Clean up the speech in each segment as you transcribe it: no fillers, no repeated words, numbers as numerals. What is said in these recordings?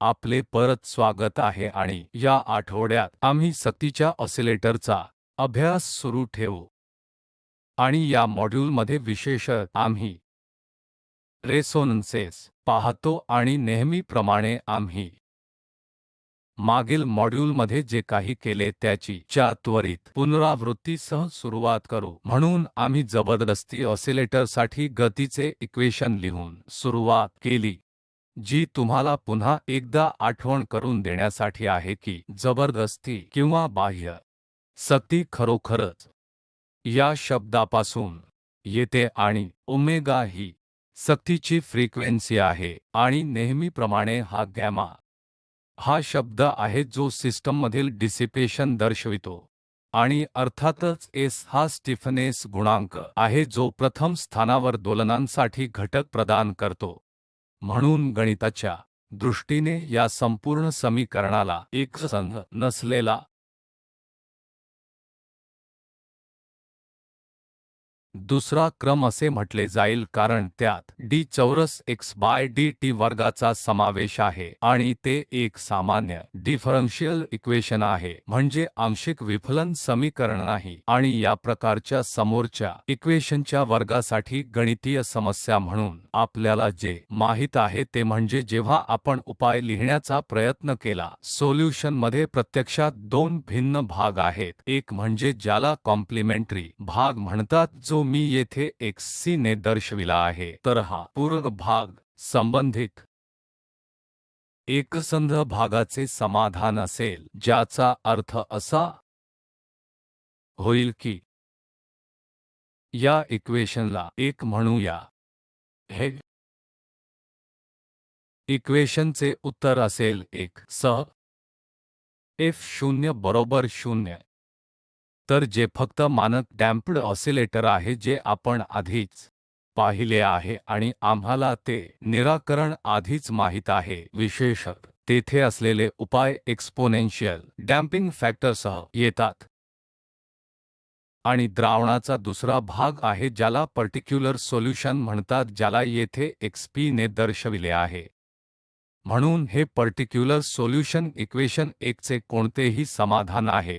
आपले परत स्वागत आहे आणि या आठवड्यात आम्ही सक्तीच्या ऑसिलेटरचा अभ्यास सुरू ठेवू आणि या मॉड्यूलमध्ये विशेषतः आम्ही रेसोनन्सेस पाहतो आणि नेहमीप्रमाणे आम्ही मागील मॉड्यूलमध्ये जे काही केले त्याची त्वरित पुनरावृत्तीसह सुरुवात करू म्हणून आम्ही जबरदस्ती ऑसिलेटरसाठी गतीचे इक्वेशन लिहून सुरुवात केली जी तुम्हाला पुन्हा एकदा आठवण करून देण्यासाठी आहे की जबरदस्ती किंवा बाह्य सक्ती खरोखरच या शब्दापासून येते आणि ओमेगा ही सक्तीची फ्रिक्वेन्सी आहे आणि नेहमीप्रमाणे हा गॅमा हा शब्द आहे जो सिस्टममधील डिसिपेशन दर्शवितो आणि अर्थातच एस हा स्टिफनेस गुणांक आहे जो प्रथम स्थानावर दोलनांसाठी घटक प्रदान करतो म्हणून गणिताच्या दृष्टीने या संपूर्ण समीकरणाला एकसंध नसलेला दुसरा क्रम असे म्हटले जाईल कारण त्यात d चौरस x बाय dt वर्गाचा समावेश आहे आणि ते एक सामान्य डिफरन्शियल इक्वेशन आहे म्हणजे आंशिक विफलन समीकरण नाही आणि या प्रकारच्या समोरच्या इक्वेशनच्या वर्गासाठी गणितीय समस्या म्हणून आपल्याला जे माहित आहे ते म्हणजे जेव्हा आपण उपाय लिहिण्याचा प्रयत्न केला सोल्युशनमध्ये प्रत्यक्षात दोन भिन्न भाग आहेत एक म्हणजे ज्याला कॉम्प्लिमेंटरी भाग म्हणतात जो मी येथे xc ने दर्शविला आहे तर हा पूरक भाग संबंधित एकसंध भागाचे समाधान असेल ज्याचा अर्थ असा होईल की या इक्वेशनला एक म्हणूया हे इक्वेशनचे उत्तर असेल 1 सह f0 बरोबर 0 तर जे फक्त मानक डॅम्प्ड ऑसिलेटर आहे जे आपण आधीच पाहिले आहे आणि आम्हाला ते निराकरण आधीच माहित आहे विशेषतः तेथे असलेले उपाय एक्सपोनेन्शियल डॅम्पिंग फॅक्टरसह येतात आणि द्रावणाचा दुसरा भाग आहे ज्याला पर्टिक्युलर सोल्युशन म्हणतात ज्याला येथे xp ने दर्शविले आहे म्हणून हे पर्टिक्युलर सोल्युशन इक्वेशन 1 चे कोणतेही समाधान आहे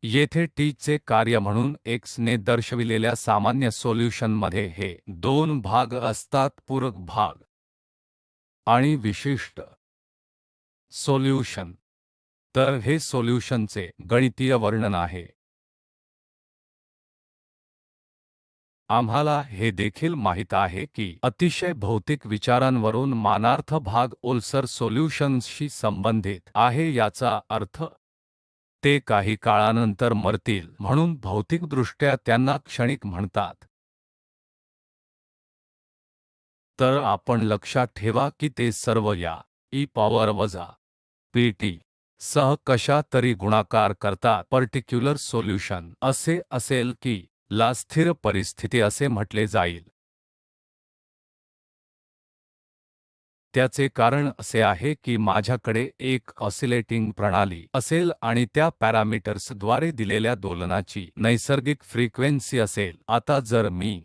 येथे t चे कार्य म्हणून x ने दर्शविलेल्या सामान्य सोल्युशनमध्ये हे दोन भाग असतात पूरक भाग आणि विशिष्ट सोल्युशन तर हे सोल्युशनचे गणितीय वर्णन आहे आम्हाला हे देखील माहित आहे की अतिशय भौतिक विचारांवरून मानार्थ भाग ओलसर सोल्युशन्सशी संबंधित आहे याचा अर्थ ते काही काळानंतर मरतील म्हणून भौतिकदृष्ट्या त्यांना क्षणिक म्हणतात तर आपण लक्षात ठेवा की ते सर्व या e पॉवर वजा pt सह कशा तरी गुणाकार करतात पर्टिक्युलर सोल्युशन असे असेल की ला स्थिर परिस्थिती असे म्हटले जाईल त्याचे कारण असे आहे की माझ्याकडे एक ऑसिलेटिंग प्रणाली असेल आणि त्या पॅरामीटर्सद्वारे दिलेल्या दोलनाची नैसर्गिक फ्रिक्वेन्सी असेल आता जर मी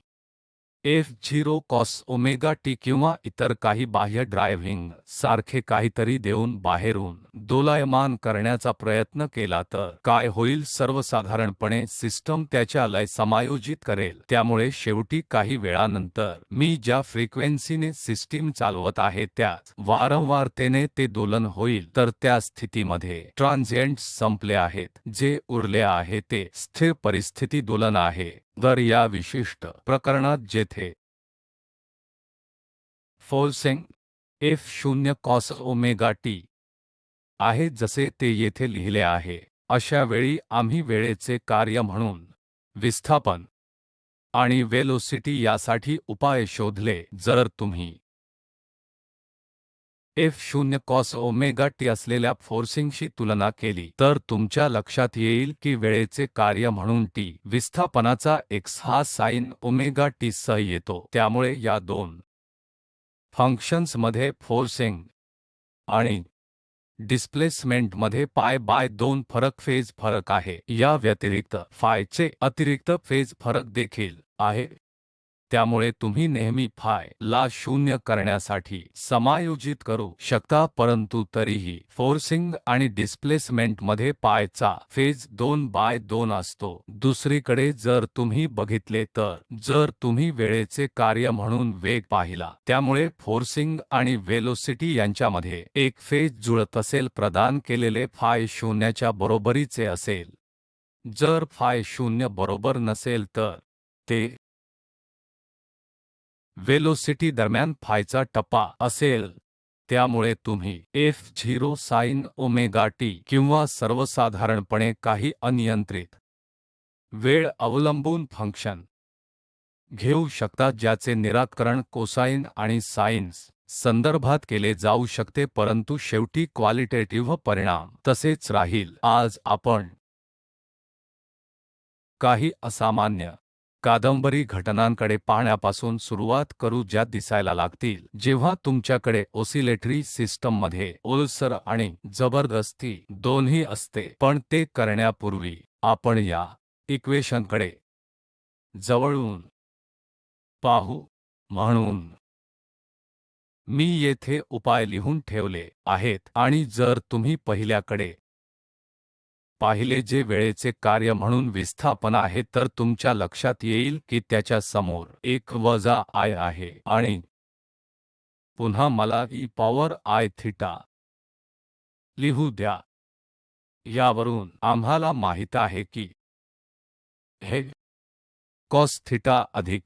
f0 cos ओमेगा t किंवा इतर काही बाह्य ड्रायव्हिंग सारखे काहीतरी देऊन बाहेरून दोलायमान करण्याचा प्रयत्न केला तर काय होईल सर्वसाधारणपणे सिस्टम त्याच्या लय समायोजित करेल त्यामुळे शेवटी काही वेळानंतर मी ज्या फ्रिक्वेन्सीने सिस्टीम चालवत आहे त्याच वारंवारतेने ते दोलन होईल तर त्या स्थितीमध्ये ट्रान्झिएंट्स संपले आहेत जे उरले आहे ते स्थिर परिस्थिती दोलन आहे तर या विशिष्ट प्रकरणात जेथे forcing f0 cos omega t आहे जसे ते येथे लिहिले आहे अशा वेळी आम्ही वेळेचे कार्य म्हणून विस्थापन आणि वेलोसिटी यासाठी उपाय शोधले जर तुम्ही f0 cos ओमेगा t असलेल्या फोर्सिंगशी तुलना केली तर तुमच्या लक्षात येईल की वेळेचे कार्य म्हणून t विस्थापनाचा x हा sin ओमेगा t सह येतो त्यामुळे या दोन फंक्शन्समध्ये फोर्सिंग आणि डिस्प्लेसमेंटमध्ये पाय बाय 2 फरक फेज फरक आहे. या व्यतिरिक्त फायचे अतिरिक्त फेज फरक देखील आहे. त्यामुळे तुम्ही नेहमी फाय ला 0 करण्यासाठी समायोजित करू शकता, परंतु तरीही फोर्सिंग आणि डिस्प्लेसमेंटमध्ये पायचा फेज 2 बाय 2 असतो. दुसरीकडे जर तुम्ही बघितले तर जर तुम्ही वेळेचे कार्य म्हणून वेग पाहिला, त्यामुळे फोर्सिंग आणि वेलोसिटी यांच्यामध्ये एक फेज जुळत असेल, प्रदान केलेले फाय 0 च्या बरोबरीचे असेल. जर फाय 0 बरोबर नसेल तर ते वेलोसिटी दरम्यान फायचा टप्पा असेल. त्यामुळे तुम्ही F0 साइन ओमेगा टी किंवा सर्वसाधारणपणे काही अनियंत्रित वेळ अवलंबून फंक्शन घेऊ शकता, ज्याचे निराकरण कोसाइन आणि साइन्स संदर्भात केले जाऊ शकते, परंतु शेवटी क्वालिटेटिव्ह परिणाम तसेच राहील. आज आपण काही असामान्य कादंबरी घटनांकडे पाहण्यापासून सुरुवात करू, ज्या दिसायला लागतील जेव्हा तुमच्याकडे ओसिलेटरी सिस्टममध्ये ओलसर आणि जबरदस्ती दोन्ही असते. पण ते करण्यापूर्वी आपण या इक्वेशनकडे जवळून पाहू. म्हणून मी येथे उपाय लिहून ठेवले आहेत, आणि जर तुम्ही पहिल्याकडे पाहिले जे वेळेचे कार्य म्हणून विस्थापन आहे, तर तुमच्या लक्षात येईल की त्याच्या समोर एक वजा I आहे. आणि पुन्हा मला e पॉवर I थीटा लिहू द्या. यावरून आम्हाला माहित आहे की हे कॉस थीटा अधिक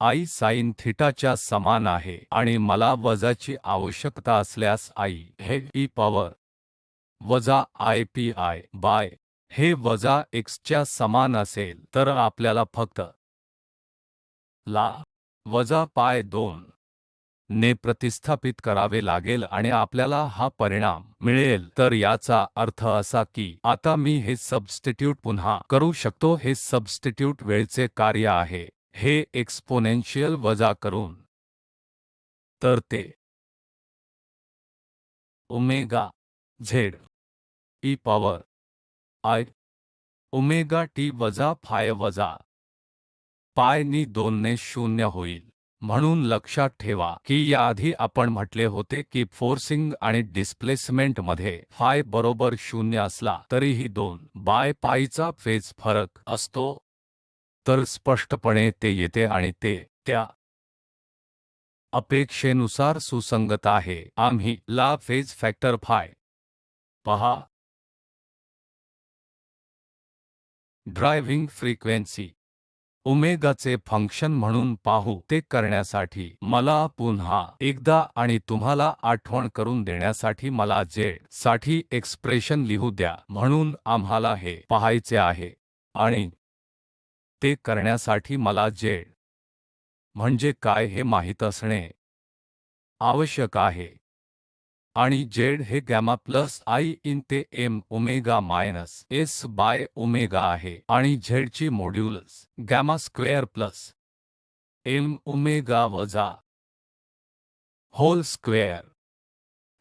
I साइन थीटाच्या समान आहे, आणि मला वजाची आवश्यकता असल्यास I हे e पॉवर वजा IPI बाय हे वजा x च्या समान असेल, तर आपल्याला फक्त ला वजा पाय 2 ने प्रतिस्थापित करावे लागेल आणि आपल्याला हा परिणाम मिळेल. तर याचा अर्थ असा की आता मी हे सबस्टिट्यूट पुन्हा करू शकतो. हे सबस्टिट्यूट वेळचे कार्य आहे, हे एक्सपोनेन्शियल वजा करून. तर ते omega Z E power I omega T वजा फाय वजा पाय नी 2 ने 0 होईल. म्हणून लक्षात ठेवा की याआधी आपण म्हटले होते की फोर्सिंग आणि डिस्प्लेसमेंटमध्ये फाय बरोबर 0 असला तरीही 2 बाय पाईचा फेज फरक असतो. तर स्पष्टपणे ते येते आणि ते त्या अपेक्षेनुसार सुसंगत आहे. आम्ही ला फेज फॅक्टर फाय पहा ड्रायव्हिंग फ्रिक्वेन्सी ओमेगाचे फंक्शन म्हणून पाहू. ते करण्यासाठी मला पुन्हा एकदा आणि तुम्हाला आठवण करून देण्यासाठी मला z साठी एक्सप्रेशन लिहू द्या. म्हणून आम्हाला हे पाहायचे आहे, आणि ते करण्यासाठी मला z म्हणजे काय हे माहित असणे आवश्यक आहे. आणि z हे गॅमा प्लस I इन ते m omega minus s by omega आहे, आणि z ची modulus gamma square plus m omega वजा होल स्क्वेअर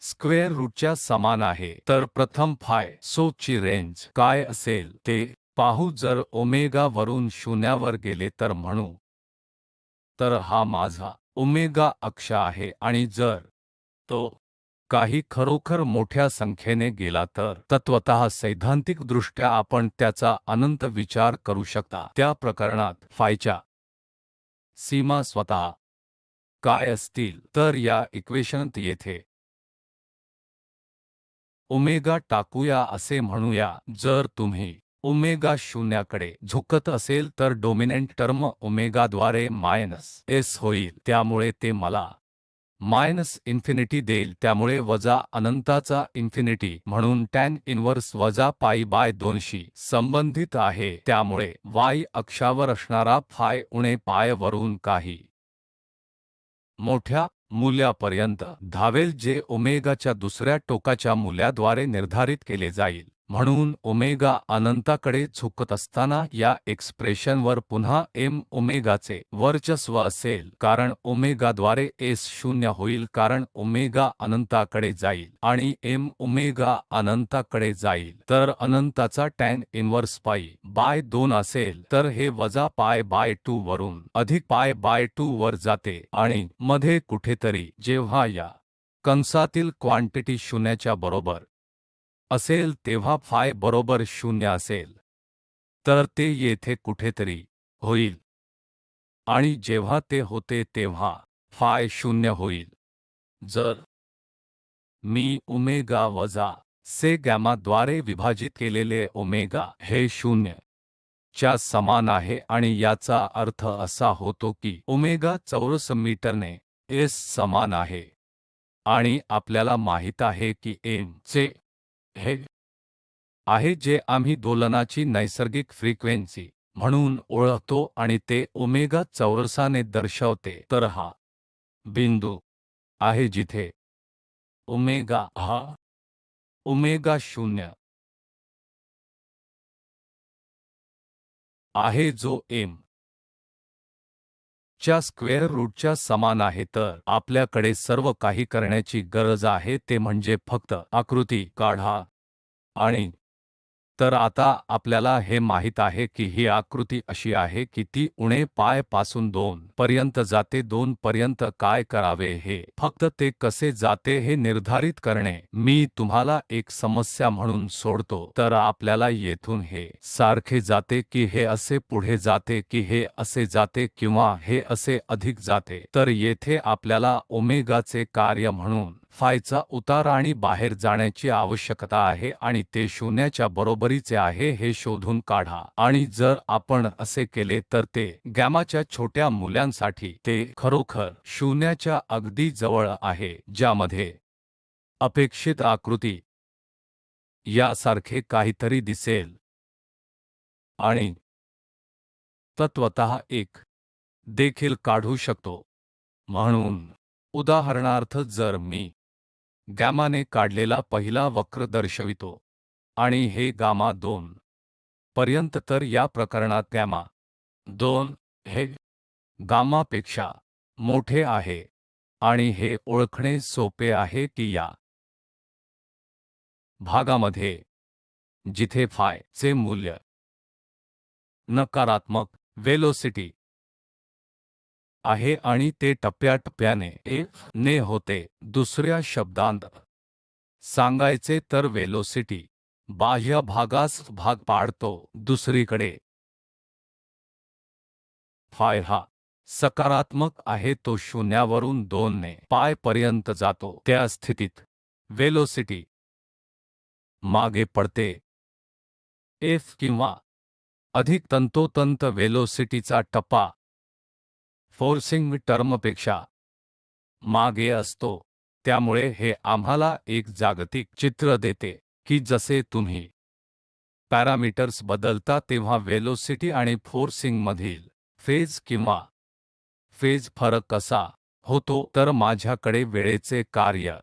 स्क्वेअर रूटच्या समान आहे. तर प्रथम फाय सो ची रेंज काय असेल ते पाहू. जर ओमेगा वरून शून्यावर गेले तर म्हणू तर हा माझा ओमेगा अक्ष आहे, आणि जर तो काही खरोखर मोठ्या संख्येने गेला तर तत्वतः सैद्धांतिकदृष्ट्या आपण त्याचा अनंत विचार करू शकता. त्या प्रकरणात फायच्या सीमा स्वतः काय असतील. तर या इक्वेशनात येथे ओमेगा टाकूया असे म्हणूया. जर तुम्ही ओमेगा शून्याकडे झुकत असेल तर डोमिनेंट टर्म ओमेगाद्वारे मायनस s होईल. त्यामुळे ते मला मायनस इन्फिनिटी देईल. त्यामुळे वजा अनंताचा इन्फिनिटी म्हणून टॅन इनवर्स वजा पाई बाय 2 शी संबंधित आहे. त्यामुळे y अक्षावर असणारा फाय उणे पाय वरून काही मोठ्या मूल्यापर्यंत धावेल, जे ओमेगाच्या दुसऱ्या टोकाच्या मूल्याद्वारे निर्धारित केले जाईल. म्हणून ओमेगा अनंताकडे झुकत असताना या एक्सप्रेशनवर पुन्हा m ओमेगाचे वर्चस्व असेल, कारण ओमेगाद्वारे s शून्य होईल, कारण ओमेगा अनंताकडे जाईल आणि m ओमेगा अनंताकडे जाईल. तर अनंताचा टॅन इन्व्हर्स पाई बाय 2 असेल, तर हे वजा पाय बाय 2 वरून अधिक पाय बाय 2 वर जाते आणि मध्ये कुठेतरी जेव्हा या कंसातील क्वांटिटी शून्याच्या बरोबर असेल तेव्हा फाय बरोबर 0 असेल, तर ते येथे कुठेतरी होईल आणि जेव्हा ते होते तेव्हा फाय 0 होईल. जर मी ओमेगा वजा से गॅमाद्वारे विभाजित केलेले ओमेगा हे 0 च्या समान आहे आणि याचा अर्थ असा होतो की ओमेगा चौरस मीटरने s समान आहे आणि आपल्याला माहित आहे की m चे हे आहे जे आम्ही दोलनाची नैसर्गिक फ्रिक्वेन्सी म्हणून ओळखतो आणि ते ओमेगा चौरसाने दर्शवते. तर हा बिंदू आहे जिथे ओमेगा हा ओमेगा 0 आहे जो m च्या स्क्वेअर रूटच्या समान आहे. तर आपल्याकडे सर्व काही करण्याची गरज आहे ते म्हणजे फक्त आकृती काढा आणि तर आता आपल्याला हे माहित आहे की ही आकृती अशी आहे की ती उणे पाय पासून 2 पर्यंत जाते. 2 पर्यंत काय करावे हे फक्त ते कसे जाते हे निर्धारित करणे मी तुम्हाला एक समस्या म्हणून सोडतो. तर आपल्याला येथून हे सारखे जाते की हे असे पुढे जाते की हे असे जाते किंवा हे असे अधिक जाते. तर येथे आपल्याला ओमेगाचे कार्य म्हणून फायचा उतार आणि बाहेर जाण्याची आवश्यकता आहे आणि ते शून्याच्या बरोबरीचे आहे हे शोधून काढा. आणि जर आपण असे केले तर ते गॅमाच्या छोट्या मूल्यांसाठी ते खरोखर शून्याच्या अगदी जवळ आहे, ज्यामध्ये अपेक्षित आकृती यासारखे काहीतरी दिसेल आणि तत्वतः एक देखील काढू शकतो. म्हणून उदाहरणार्थ जर मी गॅमाने काढलेला पहिला वक्र दर्शवितो आणि हे गामा 2 पर्यंत, तर या प्रकरणात गॅमा 2 हे गामापेक्षा मोठे आहे आणि हे ओळखणे सोपे आहे की या भागामध्ये जिथे फाय चे मूल्य नकारात्मक वेलोसिटी आहे आणि ते टप्प्याटप्प्याने f ने होते. दुसऱ्या शब्दांत सांगायचे तर वेलोसिटी बाह्य भागास भाग पाडतो. दुसरीकडे फाय हा सकारात्मक आहे, तो शून्यावरून 2 ने पाय पर्यंत जातो. त्या स्थितीत वेलोसिटी मागे पडते f किंवा अधिक तंतोतंत वेलोसिटीचा टप्पा फोर्सिंग टर्मपेक्षा मागे असतो. त्यामुळे हे आम्हाला एक जागतिक चित्र देते की जसे तुम्ही पॅरामीटर्स बदलता तेव्हा वेलोसिटी आणि फोर्सिंगमधील फेज किंवा फेज फरक कसा होतो. तर माझ्याकडे वेळेचे कार्य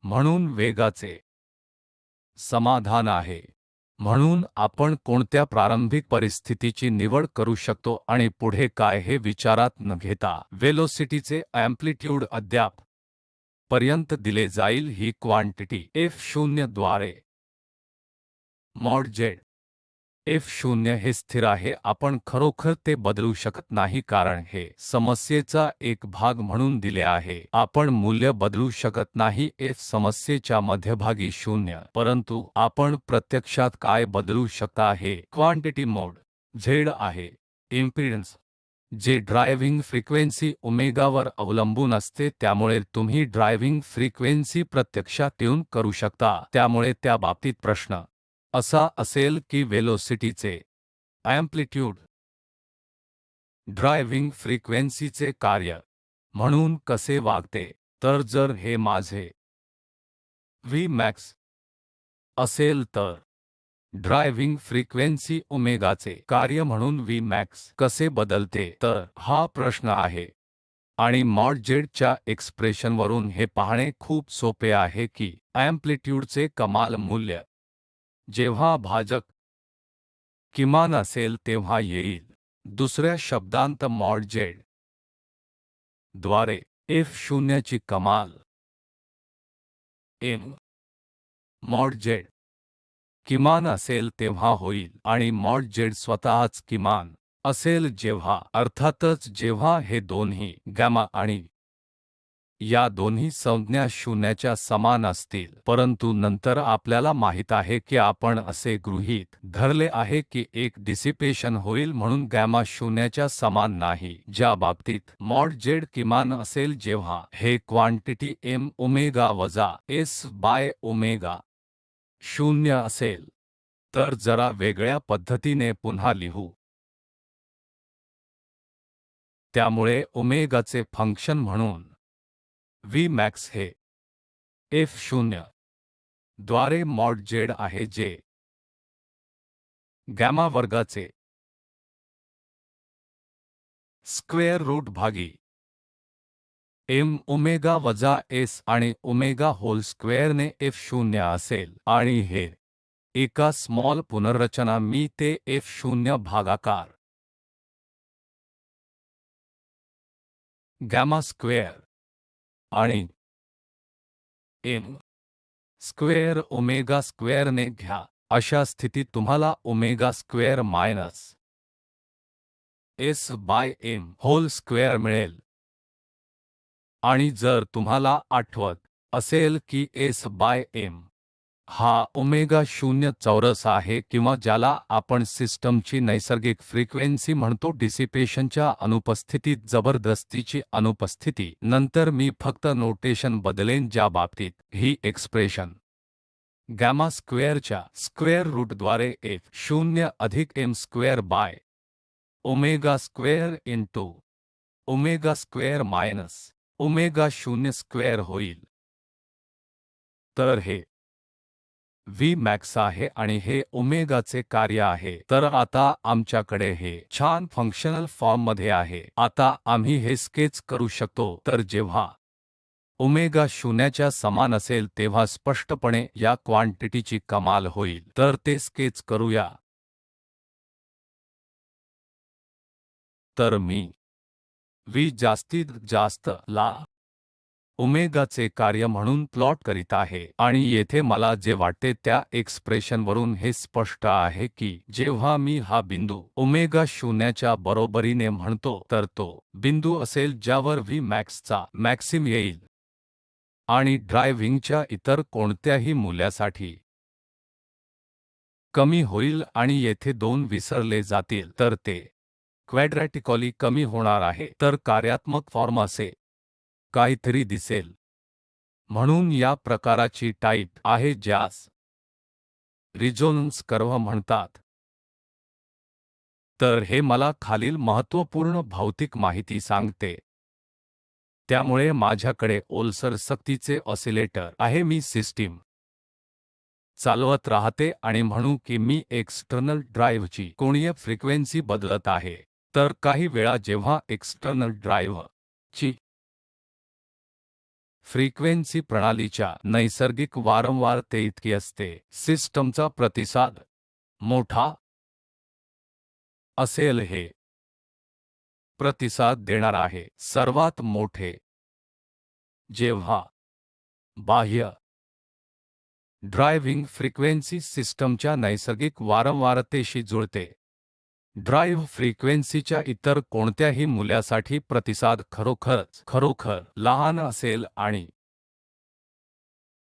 म्हणून वेगाचे समाधान आहे. म्हणून आपण कोणत्या प्रारंभिक परिस्थितीची निवड करू शकतो आणि पुढे काय हे विचारात न घेता वेलोसिटीचे अँप्लिट्यूड अद्याप पर्यंत दिले जाईल. ही क्वांटिटी f0 द्वारे मॉड z f0 हे स्थिर आहे. आपण खरोखर ते बदलू शकत नाही कारण हे समस्येचा एक भाग म्हणून दिले आहे. आपण मूल्य बदलू शकत नाही f समस्येच्या मध्यभागी 0, परंतु आपण प्रत्यक्षात काय बदलू शकता हे क्वांटिटी मोड z आहे. इम्पीडन्स जे ड्रायव्हिंग फ्रिक्वेन्सी ओमेगावर अवलंबून असते, त्यामुळे तुम्ही ड्रायव्हिंग फ्रिक्वेन्सी प्रत्यक्षात ट्यून करू शकता. त्यामुळे त्या बाबतीत प्रश्न असा असेल की वेलोसिटीचे अँप्लिट्यूड ड्रायव्हिंग फ्रिक्वेन्सीचे कार्य म्हणून कसे वागते. तर जर हे माझे v मॅक्स असेल तर ड्रायव्हिंग फ्रिक्वेन्सी ओमेगाचे कार्य म्हणून v मॅक्स कसे बदलते. तर हा प्रश्न आहे आणि मॉड z च्या एक्सप्रेशनवरून हे पाहणे खूप सोपे आहे की अँप्लिट्यूडचे कमाल मूल्य जेव्हा भाजक किमान असेल तेव्हा येईल. दुसऱ्या शब्दांत मॉड z द्वारे f0 ची कमाल m मॉड z किमान असेल तेव्हा होईल आणि मॉड z स्वतःच किमान असेल जेव्हा, अर्थातच जेव्हा हे दोन्ही गॅमा आणि या दोन्ही संज्ञा शून्याच्या समान असतील. परंतु नंतर आपल्याला माहित आहे की आपण असे गृहीत धरले आहे की एक डिसिपेशन होईल म्हणून गॅमा शून्याच्या समान नाही, ज्या बाबतीत मॉड z किमान असेल जेव्हा हे क्वांटिटी m ओमेगा वजा s बाय ओमेगा शून्य असेल. तर जरा वेगळ्या पद्धतीने पुन्हा लिहू. त्यामुळे ओमेगाचे फंक्शन म्हणून v मॅक्स हे f0 द्वारे मॉड z आहे जे गॅमा वर्गाचे स्क्वेअर रूट भागी m ओमेगा वजा s आणि ओमेगा होल स्क्वेअरने f0 असेल आणि हे एका स्मॉल पुनर्रचना मी ते f0 भागाकार गॅमा स्क्वेअर आणि m स्क्वेअर ओमेगा स्क्वेअरने घ्या. अशा स्थितीत तुम्हाला omega square minus s by m whole square मिळेल. आणि जर तुम्हाला आठवत असेल की s बाय m हा ओमेगा 0 चौरस आहे किंवा ज्याला आपण सिस्टमची नैसर्गिक फ्रिक्वेन्सी म्हणतो डिसिपेशनच्या अनुपस्थितीत जबरदस्तीची अनुपस्थिती. नंतर मी फक्त नोटेशन बदलेन ज्या बाबतीत ही एक्सप्रेशन गॅमा स्क्वेअरच्या स्क्वेअर रूटद्वारे f0 अधिक m square by omega square into omega square minus omega 0 square होईल. तर हे v मॅक्स आहे आणि हे ओमेगाचे कार्य आहे. तर आता आमच्याकडे हे छान फंक्शनल फॉर्ममध्ये आहे. आता आम्ही हे स्केच करू शकतो. तर जेव्हा ओमेगा शून्याच्या समान असेल तेव्हा स्पष्टपणे या क्वांटिटीची कमाल होईल. तर ते स्केच करूया. तर मी v जास्तीत जास्त ला ओमेगाचे कार्य म्हणून प्लॉट करीत आहे आणि येथे मला जे वाटते त्या एक्सप्रेशनवरून हे स्पष्ट आहे की जेव्हा मी हा बिंदू ओमेगा शून्याच्या बरोबरीने म्हणतो तर तो बिंदू असेल ज्यावर v मॅक्सचा मॅक्सिम येईल आणि ड्रायव्हिंगच्या इतर कोणत्याही मूल्यासाठी कमी होईल आणि येथे 2 विसरले जातील तर ते क्वॅड्रॅटिकली कमी होणार आहे. तर कार्यात्मक फॉर्म असे काहीतरी दिसेल. म्हणून या प्रकाराची टाइप आहे ज्यास रिझोनन्स कर्व्ह म्हणतात. तर हे मला खालील महत्त्वपूर्ण भौतिक माहिती सांगते. त्यामुळे माझ्याकडे ओलसर सक्तीचे ऑसिलेटर आहे. मी सिस्टीम चालवत राहते आणि म्हणू की मी एक्सटर्नल ड्राइव्हची कोणीय फ्रिक्वेन्सी बदलत आहे. तर काही वेळा जेव्हा एक्सटर्नल ड्राइव्हची फ्रिक्वेन्सी प्रणालीच्या नैसर्गिक वारंवारतेइतकी असते, सिस्टमचा प्रतिसाद मोठा असेल. हे प्रतिसाद देणार आहे सर्वात मोठे जेव्हा बाह्य ड्रायव्हिंग फ्रिक्वेन्सी सिस्टमच्या नैसर्गिक वारंवारतेशी जुळते. ड्राइव्ह फ्रिक्वेन्सीच्या इतर कोणत्याही मूल्यासाठी प्रतिसाद खरोखर लहान असेल आणि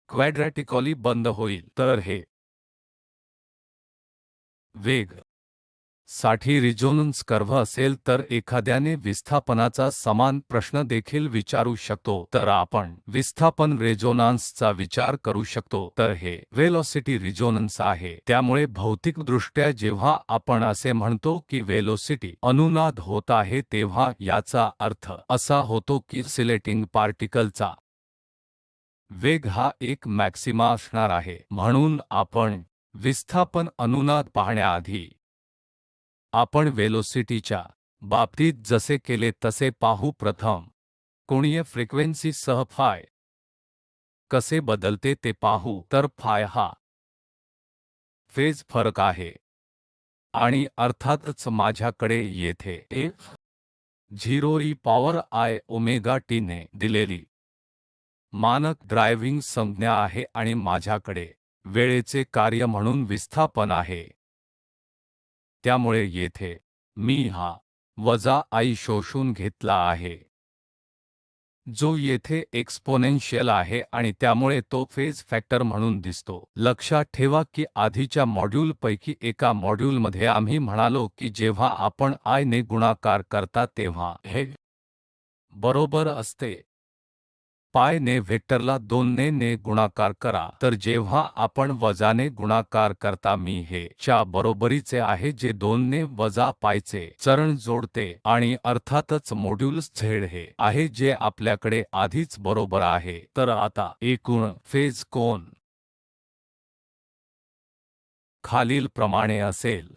क्वॅड्रॅटिकली बंद होईल. तर हे वेग साठी रिझोनन्स कर्व्ह असेल तर एखाद्याने विस्थापनाचा समान प्रश्न देखील विचारू शकतो. तर आपण विस्थापन रेझोनान्सचा विचार करू शकतो. तर हे वेलोसिटी रिझोनन्स आहे. त्यामुळे भौतिकदृष्ट्या जेव्हा आपण असे म्हणतो की वेलोसिटी अनुनाद होत आहे तेव्हा याचा अर्थ असा होतो की ऑसिलेटिंग पार्टिकलचा वेग हा एक मॅक्सिमा असणार आहे. म्हणून आपण विस्थापन अनुनाद पाहण्याआधी आपण वेलोसिटीच्या बाबतीत जसे केले तसे पाहू. प्रथम कोणीय फ्रिक्वेन्सी सह फाय कसे बदलते ते पाहू. तर फाय हा फेज फरक आहे आणि अर्थातच माझ्याकडे येथे F0 e power I omega T ने दिलेली मानक ड्रायव्हिंग संज्ञा आहे आणि माझ्याकडे वेळेचे कार्य म्हणून विस्थापन आहे. त्यामुळे येथे मी हा वजा I शोषून घेतला आहे जो येथे एक्सपोनेन्शियल आहे आणि त्यामुळे तो फेज फॅक्टर म्हणून दिसतो. लक्षात ठेवा की आधीच्या मॉड्यूलपैकी एका मॉड्यूलमध्ये आम्ही म्हणालो की जेव्हा आपण I ने गुणाकार करता तेव्हा हे बरोबर असते पाय ने व्हेक्टरला 2 ने गुणाकार करा तर जेव्हा आपण वजाने गुणाकार करता मी हे च्या बरोबरीचे आहे जे 2 ने वजा पायचे चरण जोडते आणि अर्थातच मॉड्यूलस झेड हे आहे जे आपल्याकडे आधीच बरोबर आहे. तर आता एकूण फेज कोन खालीलप्रमाणे असेल.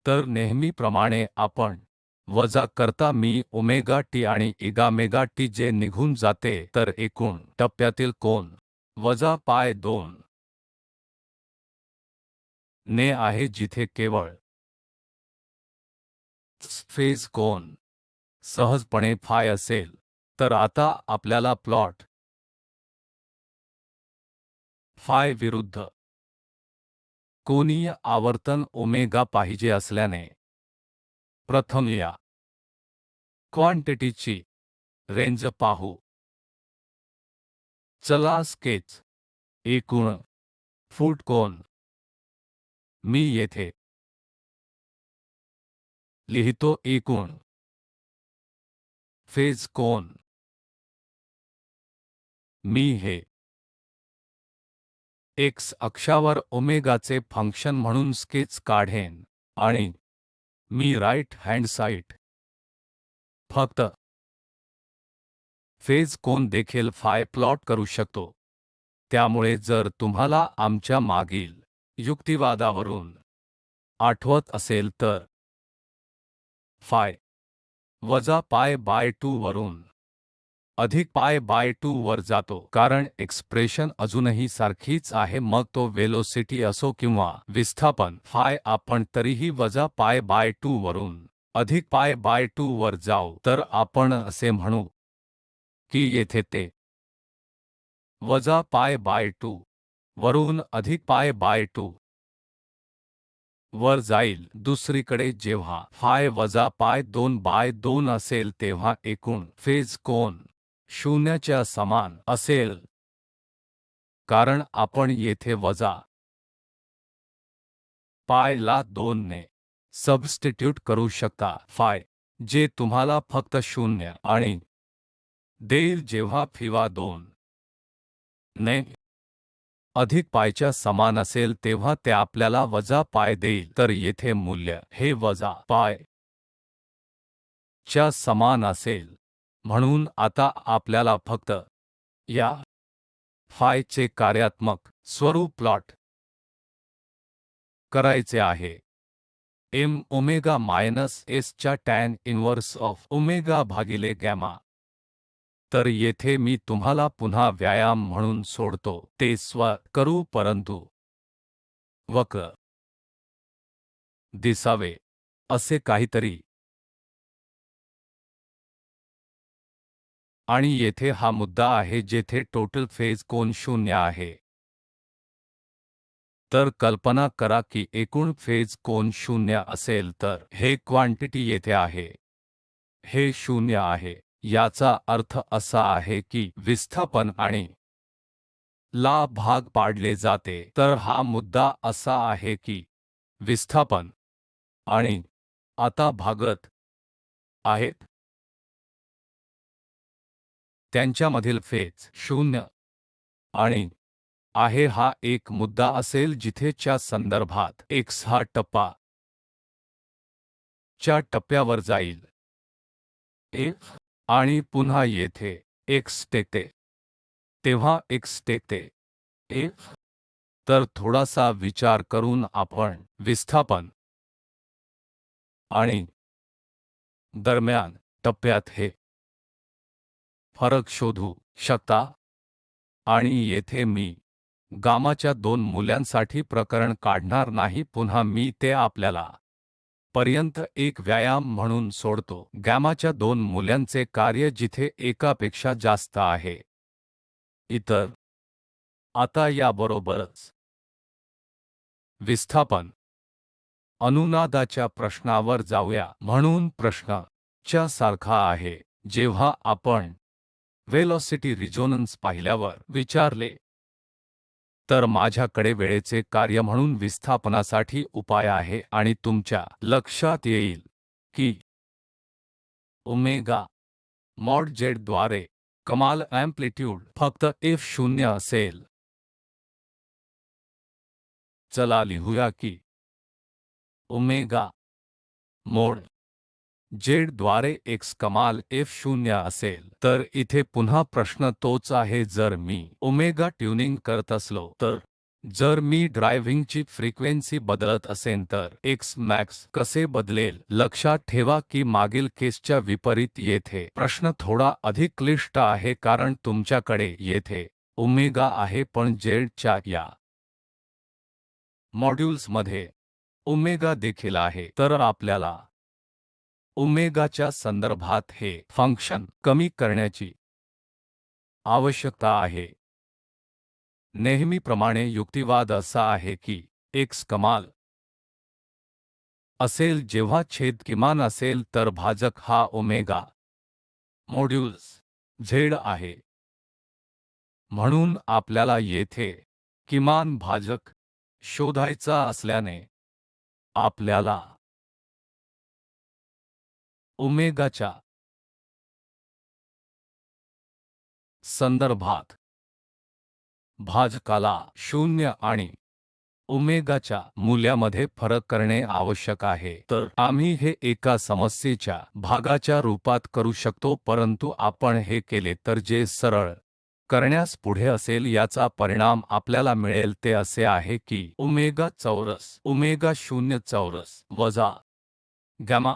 तर नेहमीप्रमाणे आपण वजा करता मी ओमेगा टी आणि इगा मेगा टी जे निघून जाते तर एकूण टप्प्यातील कोन वजा पाय 2 ने आहे जिथे केवळ फेज कोन सहजपणे फाय असेल. तर आता आपल्याला प्लॉट फाय विरुद्ध कोनीय आवर्तन ओमेगा पाहिजे असल्याने प्रथम या क्वांटिटीची रेंज पाहू. चला स्केच एकूण फूट कोन मी येथे लिहितो एकूण फेज कोन मी हे एक्स अक्षावर ओमेगाचे फंक्शन म्हणून स्केच काढेन आणि मी राईट हँड साइड फक्त फेज कोन देखील फाय प्लॉट करू शकतो. त्यामुळे जर तुम्हाला आमच्या मागील युक्तिवादावरून आठवत असेल तर फाय वजा पाय बाय 2 वरून अधिक पाय बाय 2 वर जातो कारण एक्सप्रेशन अजूनही सारखीच आहे मग तो वेलोसिटी असो किंवा विस्थापन फाय आपण तरीही वजा पाय बाय 2 वरून अधिक पाय बाय 2 वर जाऊ. तर आपण असे म्हणू की येथे ते वजा पाय बाय 2 वरून अधिक पाय बाय 2 वर जाईल. दुसरीकडे जेव्हा फाय वजा पाय 2 बाय 2 असेल तेव्हा एकूण फेज कोन शून्याच्या समान असेल कारण आपण येथे वजा पाय ला 2 ने सबस्टिट्यूट करू शकता फाय जे तुम्हाला फक्त 0 आणि देईल जेव्हा फिवा 2 ने अधिक पायच्या समान असेल तेव्हा ते आपल्याला वजा पाय देईल. तर येथे मूल्य हे वजा पाय च्या समान असेल. म्हणून आता आपल्याला फक्त या फाय चे कार्यात्मक स्वरूप प्लॉट करायचे आहे एम ओमेगा मायनस एस च्या टॅन इन्व्हर्स ऑफ ओमेगा भागिले गॅमा. तर येथे मी तुम्हाला पुन्हा व्यायाम म्हणून सोडतो ते करू परंतु वक्र दिसावे असे काहीतरी. आणि येथे हा मुद्दा आहे जेथे टोटल फेज कोन 0 आहे. तर कल्पना करा की एकूण फेज कोन 0 असेल तर हे क्वांटिटी येथे आहे हे 0 आहे. याचा अर्थ असा आहे की विस्थापन आणि ला भाग पाडले जाते. तर हा मुद्दा असा आहे की विस्थापन आणि आता भागत आहेत त्यांच्यामधील फेज 0 आणि आहे. हा एक मुद्दा असेल जिथे च्या संदर्भात x हा टप्पा च्या टप्प्यावर जाईल f आणि पुन्हा येथे x टेकते तेव्हा x टेकते f. तर थोडासा विचार करून आपण विस्थापन आणि दरम्यान टप्प्यात हे फरक शोधू शकता आणि येथे मी गामाच्या 2 मूल्यांसाठी प्रकरण काढणार नाही, पुन्हा मी ते आपल्याला पर्यंत एक व्यायाम म्हणून सोडतो. गॅमाच्या 2 मूल्यांचे कार्य जिथे एकापेक्षा जास्त आहे. इतर. आता याबरोबरच विस्थापन अनुनादाच्या प्रश्नावर जाऊया. म्हणून प्रश्न च्या सारखा आहे. जेव्हा आपण वेलोसिटी रिझोनन्स पाहिल्यावर विचारले तर माझ्याकडे वेळेचे कार्य म्हणून विस्थापनासाठी उपाय आहे आणि तुमच्या लक्षात येईल की ओमेगा मॉड Z द्वारे कमाल अँप्लिट्यूड फक्त F0 असेल. चला लिहूया की ओमेगा मोड Z द्वारे X कमाल F0 असेल. तर इथे पुन्हा प्रश्न तोच आहे, जर मी ओमेगा ट्यूनिंग करत असलो तर जर मी ड्रायव्हिंगची फ्रिक्वेन्सी बदलत असेन तर X मॅक्स कसे बदलेल? लक्षात ठेवा की मागील केसच्या विपरीत येथे प्रश्न थोडा अधिक क्लिष्ट आहे, कारण तुमच्याकडे येथे ओमेगा आहे पण Z च्या या मॉड्यूल्समध्ये ओमेगा देखील आहे. तर आपल्याला ओमेगाच्या संदर्भात हे फंक्शन कमी करण्याची आवश्यकता आहे. नेहमीप्रमाणे युक्तिवाद असा आहे की X कमाल असेल जेव्हा छेद किमान असेल तर भाजक हा ओमेगा मॉड्यूल्स Z आहे. म्हणून आपल्याला येथे किमान भाजक शोधायचा असल्याने आपल्याला ओमेगाच्या संदर्भात भाजकाला 0 आणि ओमेगाच्या मूल्यामध्ये फरक करणे आवश्यक आहे. तर आम्ही हे एका समस्येच्या भागाच्या रूपात करू शकतो, परंतु आपण हे केले तर जे सरळ करण्यास पुढे असेल याचा परिणाम आपल्याला मिळेल ते असे आहे की ओमेगा चौरस ओमेगा 0 चौरस वजा गॅमा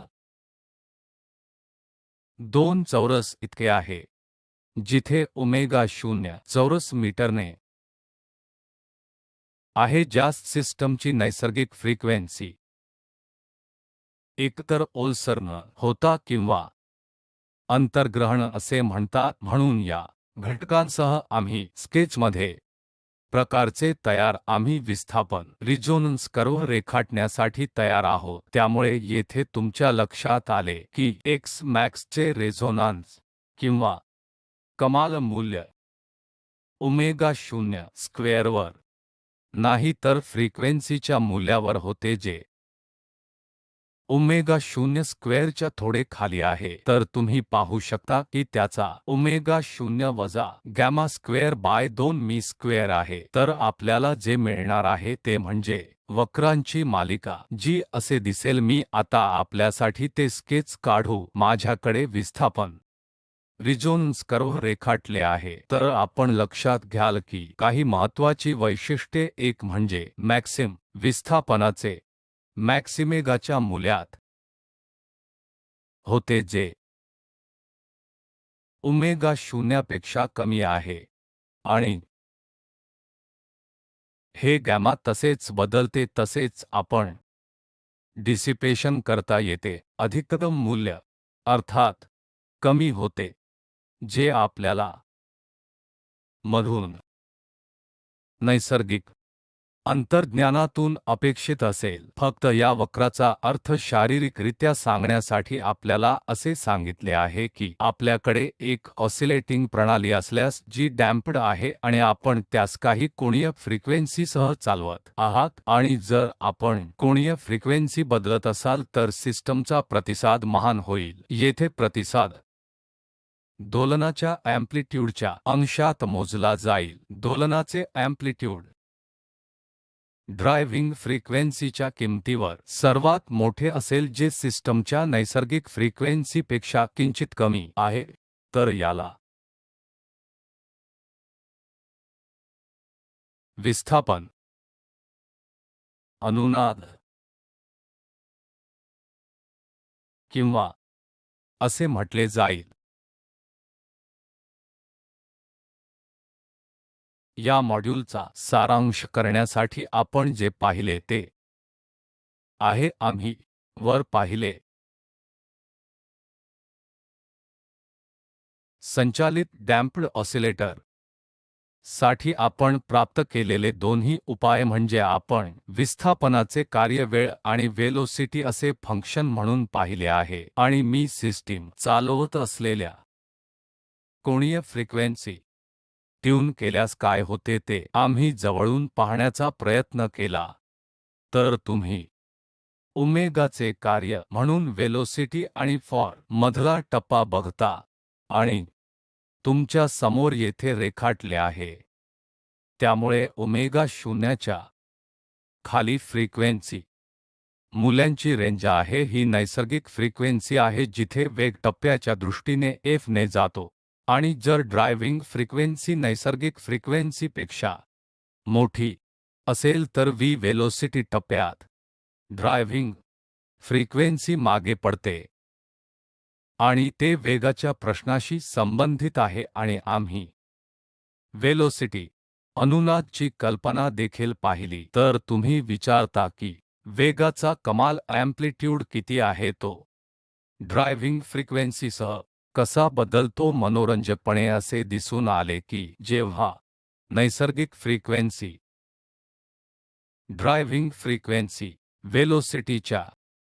2 चौरस इतके आहे, जिथे ओमेगा 0 चौरस मीटरने आहे, ज्यास सिस्टमची नैसर्गिक फ्रिक्वेन्सी एकतर ओलसरन होता किंवा अंतर्ग्रहण असे म्हणतात. म्हणून या घटकांसह आम्ही स्केचमध्ये प्रकारचे तयार आम्ही विस्थापन रिझोनन्स कर्व्ह रेखाटण्यासाठी तयार आहोत. त्यामुळे येथे तुमच्या लक्षात आले की X मॅक्सचे रेझोनान्स किंवा कमाल मूल्य ओमेगा 0 स्क्वेअरवर नाही तर फ्रिक्वेन्सीच्या मूल्यावर होते, जे ओमेगा 0 स्क्वेअरच्या थोडे खाली आहे. तर तुम्ही पाहू शकता की त्याचा ओमेगा 0 वजा gamma square by 2 me square आहे. तर आपल्याला जे मिळणार आहे ते म्हणजे वक्रांची मालिका, जी असे दिसेल. मी आता आपल्यासाठी ते स्केच काढू. माझ्याकडे विस्थापन रिझोनन्स कर्व्ह रेखाटले आहे. तर आपण लक्षात घ्याल की काही महत्त्वाची वैशिष्ट्ये, एक म्हणजे मॅक्सिम विस्थापनाचे मॅक्सिमेगाच्या मूल्यात होते, जे ओमेगा 0 पेक्षा कमी आहे, आणि हे गॅमा तसेच बदलते. तसेच आपण डिसिपेशन करता येते, अधिकतम मूल्य अर्थात कमी होते, जे आपल्याला मधून नैसर्गिक अंतर्ज्ञानातून अपेक्षित असेल. फक्त या वक्राचा अर्थ शारीरिकरित्या सांगण्यासाठी आपल्याला असे सांगितले आहे की आपल्याकडे एक ऑसिलेटिंग प्रणाली असल्यास जी डॅम्प्ड आहे आणि आपण त्यास काही कोणीय फ्रिक्वेन्सीसह चालवत आहात, आणि जर आपण कोणीय फ्रिक्वेन्सी बदलत असाल तर सिस्टमचा प्रतिसाद महान होईल. येथे प्रतिसाद दोलनाच्या अँप्लिट्यूडच्या अंशात मोजला जाईल. दोलनाचे अँप्लिट्यूड ड्रायव्हिंग फ्रिक्वेन्सीच्या किमतीवर सर्वात मोठे असेल, जे सिस्टमच्या नैसर्गिक फ्रिक्वेन्सीपेक्षा किंचित कमी आहे. तर याला विस्थापन अनुनाद किंवा असे म्हटले जाईल. या मॉड्यूलचा सारांश करण्यासाठी आपण जे पाहिले ते आहे आम्ही वर पाहिले संचालित डॅम्प्ड ऑसिलेटर साठी आपण प्राप्त केलेले दोन्ही उपाय म्हणजे आपण विस्थापनाचे कार्य वेळ आणि वेलोसिटी असे फंक्शन म्हणून पाहिले आहे आणि मी सिस्टीम चालवत असलेल्या कोणीय फ्रिक्वेन्सी ट्यून केल्यास काय होते ते आम्ही जवळून पाहण्याचा प्रयत्न केला तर तुम्ही ओमेगाचे कार्य म्हणून वेलोसिटी आणि फॉर मधला टप्पा बघता आणि तुमच्या समोर येथे रेखाटले आहे त्यामुळे ओमेगा शून्याच्या खाली फ्रिक्वेन्सी मूल्यांची रेंज आहे ही नैसर्गिक फ्रिक्वेन्सी आहे जिथे वेग टप्प्याच्या दृष्टीने f ने जातो आणि जर ड्रायव्हिंग फ्रिक्वेन्सी नैसर्गिक फ्रिक्वेन्सीपेक्षा मोठी असेल तर v वेलोसिटी टप्प्यात ड्रायव्हिंग फ्रिक्वेन्सी मागे पडते आणि ते वेगाच्या प्रश्नाशी संबंधित आहे आणि आम्ही वेलोसिटी अनुनादची कल्पना देखील पाहिली तर तुम्ही विचारता की वेगाचा कमाल अँप्लिट्यूड किती आहे तो ड्रायव्हिंग फ्रिक्वेन्सीसह कसा बदलतो मनोरंजकपणे असे दिसून आले की जेव्हा नैसर्गिक फ्रिक्वेन्सी ड्रायव्हिंग फ्रिक्वेन्सी वेलोसिटीच्या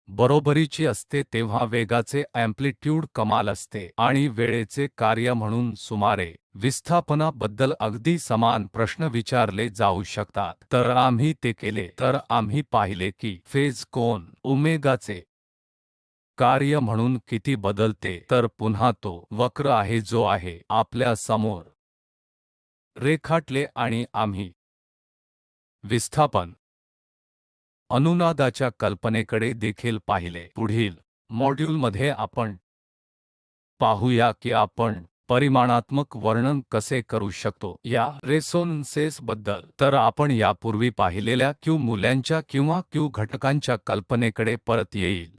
बरोबरीची असते तेव्हा वेगाचे अँप्लिट्यूड कमाल असते आणि वेळेचे कार्य म्हणून सुमारे विस्थापनाबद्दल अगदी समान प्रश्न विचारले जाऊ शकतात तर आम्ही ते केले तर आम्ही पाहिले की फेज कोन ओमेगाचे कार्य म्हणून किती बदलते तर पुन्हा तो वक्र आहे जो आहे आपल्या समोर रेखाटले आणि आम्ही विस्थापन अनुनादाच्या कल्पनेकडे देखील पाहिले पुढील मॉड्यूलमध्ये आपण पाहूया की आपण परिमाणात्मक वर्णन कसे करू शकतो या रेसोनन्सेस बद्दल तर आपण यापूर्वी पाहिलेल्या Q मूल्यांच्या किंवा Q घटकांच्या कल्पनेकडे परत येईल